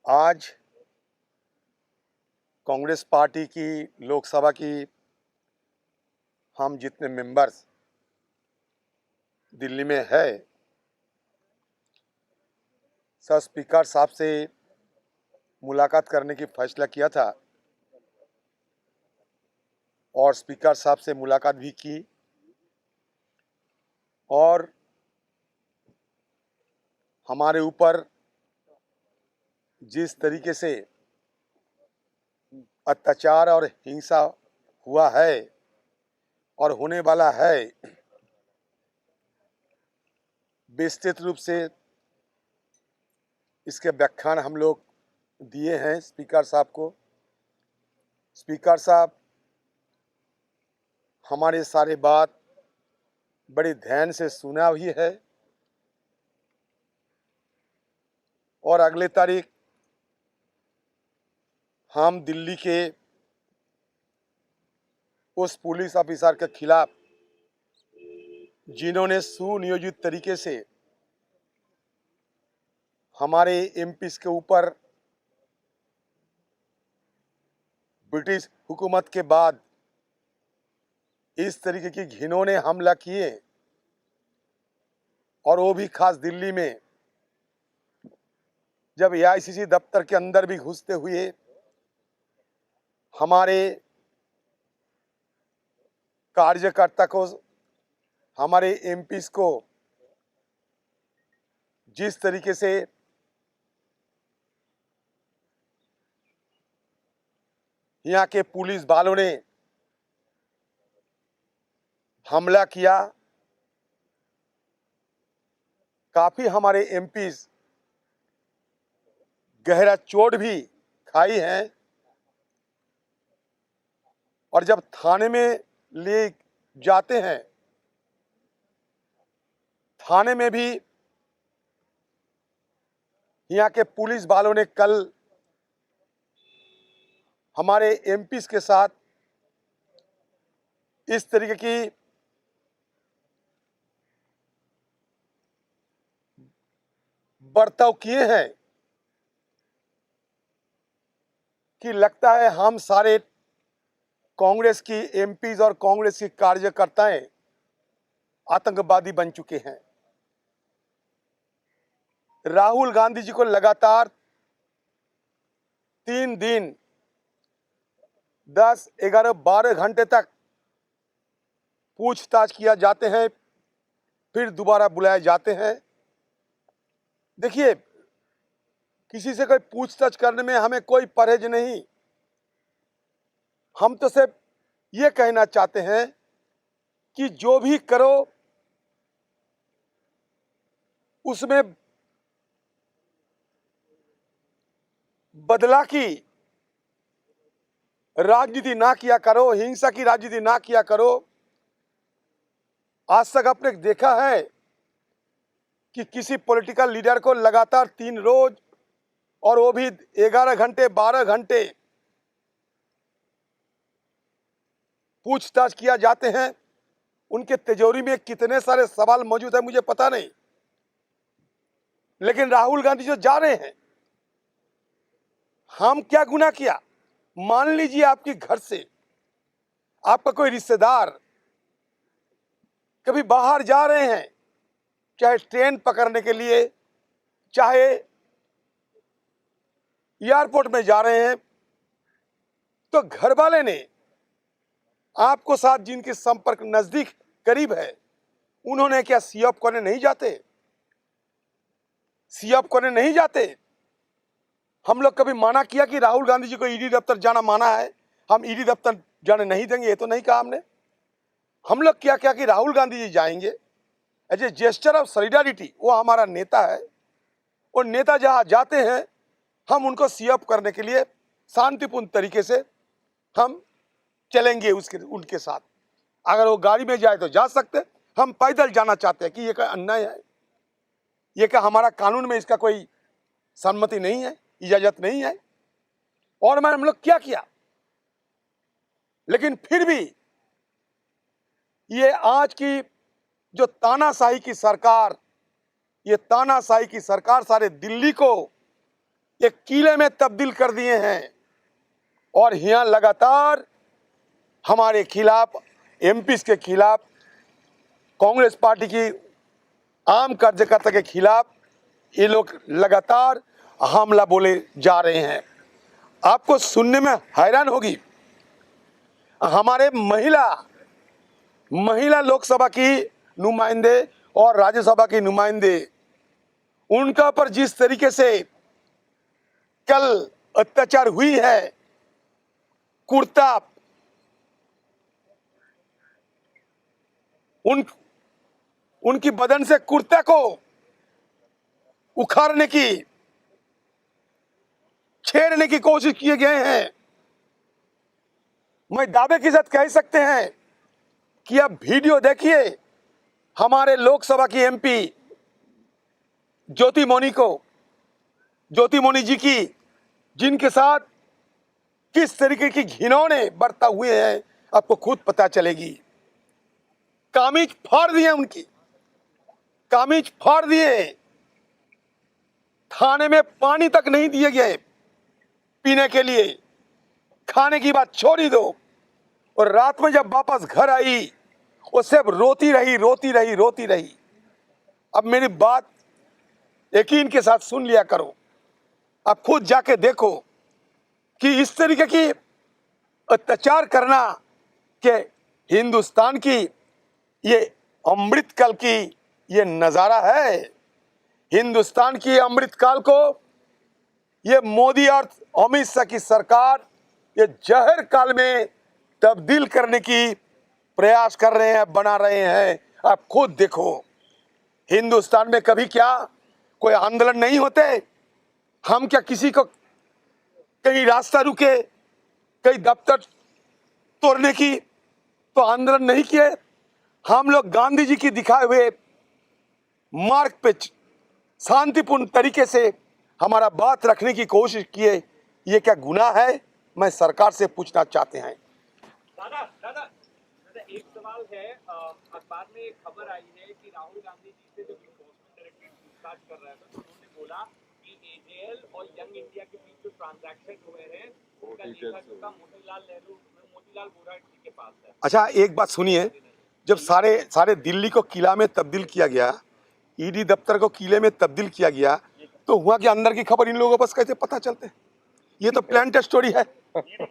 आज कांग्रेस पार्टी की लोकसभा की हम जितने मेंबर्स दिल्ली में है, सब स्पीकर साहब से मुलाकात करने की फैसला किया था और स्पीकर साहब से मुलाकात भी की। और हमारे ऊपर जिस तरीके से अत्याचार और हिंसा हुआ है और होने वाला है, विस्तृत रूप से इसके व्याख्यान हम लोग दिए हैं स्पीकर साहब को। स्पीकर साहब हमारे सारे बात बड़े ध्यान से सुना भी है और अगले तारीख हम दिल्ली के उस पुलिस ऑफिसर के खिलाफ जिन्होंने सुनियोजित तरीके से हमारे एमपीज़ के ऊपर ब्रिटिश हुकूमत के बाद इस तरीके की घिनौने हमला किए और वो भी खास दिल्ली में, जब एआईसीसी दफ्तर के अंदर भी घुसते हुए हमारे कार्यकर्ता को, हमारे एमपीज़ को जिस तरीके से यहाँ के पुलिस वालों ने हमला किया, काफी हमारे एमपीज़ गहरा चोट भी खाई हैं। और जब थाने में ले जाते हैं, थाने में भी यहाँ के पुलिस वालों ने कल हमारे एमपीज़ के साथ इस तरीके की बर्ताव किए हैं कि लगता है हम सारे कांग्रेस की एमपीज़ और कांग्रेस की कार्यकर्ताएं आतंकवादी बन चुके हैं। राहुल गांधी जी को लगातार 3 दिन 10, 11, 12 घंटे तक पूछताछ किया जाते हैं, फिर दोबारा बुलाए जाते हैं। देखिए, किसी से कोई पूछताछ करने में हमें कोई परहेज नहीं। हम तो सिर्फ ये कहना चाहते हैं कि जो भी करो उसमें बदला की राजनीति ना किया करो, हिंसा की राजनीति ना किया करो। आज तक आपने देखा है कि किसी पॉलिटिकल लीडर को लगातार 3 रोज और वो भी 11 घंटे 12 घंटे पूछताछ किया जाते हैं। उनके तिजोरी में कितने सारे सवाल मौजूद है मुझे पता नहीं, लेकिन राहुल गांधी जो जा रहे हैं, हम क्या गुनाह किया? मान लीजिए आपके घर से आपका कोई रिश्तेदार कभी बाहर जा रहे हैं, चाहे ट्रेन पकड़ने के लिए, चाहे एयरपोर्ट में जा रहे हैं, तो घर वाले ने आपको साथ जिनके संपर्क नजदीक करीब है, उन्होंने क्या सीएफ करने नहीं जाते? सीएफ करने नहीं जाते। हम लोग कभी माना किया कि राहुल गांधी जी को ईडी दफ्तर जाना माना है, हम ईडी दफ्तर जाने नहीं देंगे? ये तो नहीं कहा हमने। हम लोग क्या क्या कि राहुल गांधी जी जाएंगे as a gesture of solidarity. वो हमारा नेता है, और नेता जहां जाते हैं हम उनको सीएफ करने के लिए शांतिपूर्ण तरीके से हम चलेंगे उनके साथ। अगर वो गाड़ी में जाए तो जा सकते, हम पैदल जाना चाहते हैं कि ये क्या अन्याय है? ये क्या हमारा कानून में इसका कोई सम्मति नहीं है, इजाजत नहीं है? और हम लोग क्या किया? लेकिन फिर भी ये आज की जो तानाशाही की सरकार, ये तानाशाही की सरकार सारे दिल्ली को एक किले में तब्दील कर दिए हैं और यहाँ लगातार हमारे खिलाफ, एमपीज के खिलाफ, कांग्रेस पार्टी की आम कार्यकर्ता के खिलाफ ये लोग लगातार हमला बोले जा रहे हैं। आपको सुनने में हैरान होगी, हमारे महिला लोकसभा की नुमाइंदे और राज्यसभा की नुमाइंदे, उनका पर जिस तरीके से कल अत्याचार हुई है, कुर्ता उनकी बदन से कुर्ता को उखाड़ने की, छेड़ने की कोशिश किए गए हैं। मैं दावे के साथ कह सकते हैं कि आप वीडियो देखिए, हमारे लोकसभा की एमपी ज्योति मौनी जी की, जिनके साथ किस तरीके की घिनौने बरता हुए हैं आपको खुद पता चलेगी। कामीज फाड़ दिए, उनकी कामीज फाड़ दिए, थाने में पानी तक नहीं दिए गए पीने के लिए, खाने की बात छोड़ दो। और रात में जब वापस घर आई वो सिर्फ रोती रही। अब मेरी बात यकीन के साथ सुन लिया करो, आप खुद जाके देखो कि इस तरीके की अत्याचार करना के हिंदुस्तान की ये अमृतकाल की ये नजारा है। हिंदुस्तान की अमृतकाल को ये मोदी और अमित शाह की सरकार ये जहर काल में तब्दील करने की प्रयास कर रहे हैं, बना रहे हैं। आप खुद देखो, हिंदुस्तान में कभी क्या कोई आंदोलन नहीं होते? हम क्या किसी को कहीं रास्ता रुके, कहीं दफ्तर तोड़ने की तो आंदोलन नहीं किए? हम लोग गांधी जी की दिखाए हुए मार्ग पे शांतिपूर्ण तरीके से हमारा बात रखने की कोशिश किए। ये क्या गुनाह है? मैं सरकार से पूछना चाहते हैं। दादा एक सवाल है, अखबार में एक खबर आई है कि राहुल गांधी जी से जब इन्फोर्समेंट डायरेक्टरेट पूछताछ कर रहा था तो उन्होंने बोला कि एजेएल और यंग इंडिया के बीच जो ट्रांजैक्शन हुए हैं उसका लेखा मोतीलाल वोरा जी के पास है। अच्छा, एक बात सुनिए, जब सारे दिल्ली को किला में तब्दील किया गया, ईडी दफ्तर को किले में तब्दील किया गया, तो वहां के अंदर की खबर इन लोगों को बस कैसे पता चलते? ये तो प्लांट स्टोरी है। ये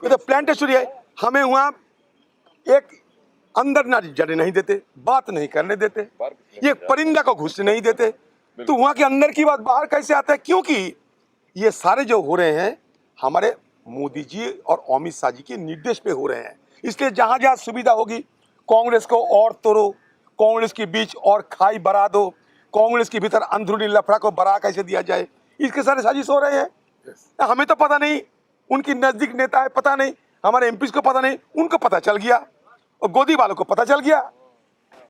तो प्लांट स्टोरी है। हमें वहां एक अंदर ना जाने नहीं देते, बात नहीं करने देते, ये परिंदा को घुसने नहीं देते, तो वहां के अंदर की बात बाहर कैसे आता है? क्योंकि ये सारे जो हो रहे हैं हमारे मोदी जी और अमित शाह जी के निर्देश पे हो रहे हैं। इसलिए जहां जहां सुविधा होगी कांग्रेस को और तोड़ो, कांग्रेस के बीच और खाई बढ़ा दो, कांग्रेस के भीतर अंदरूनी लफड़ा को बढ़ा कैसे दिया जाए, इसके सारे साजिश हो रहे हैं। हमें तो पता नहीं, उनकी नजदीक नेता है, पता नहीं, हमारे एमपी को पता नहीं, उनको पता चल गया और गोदी वालों को पता चल गया।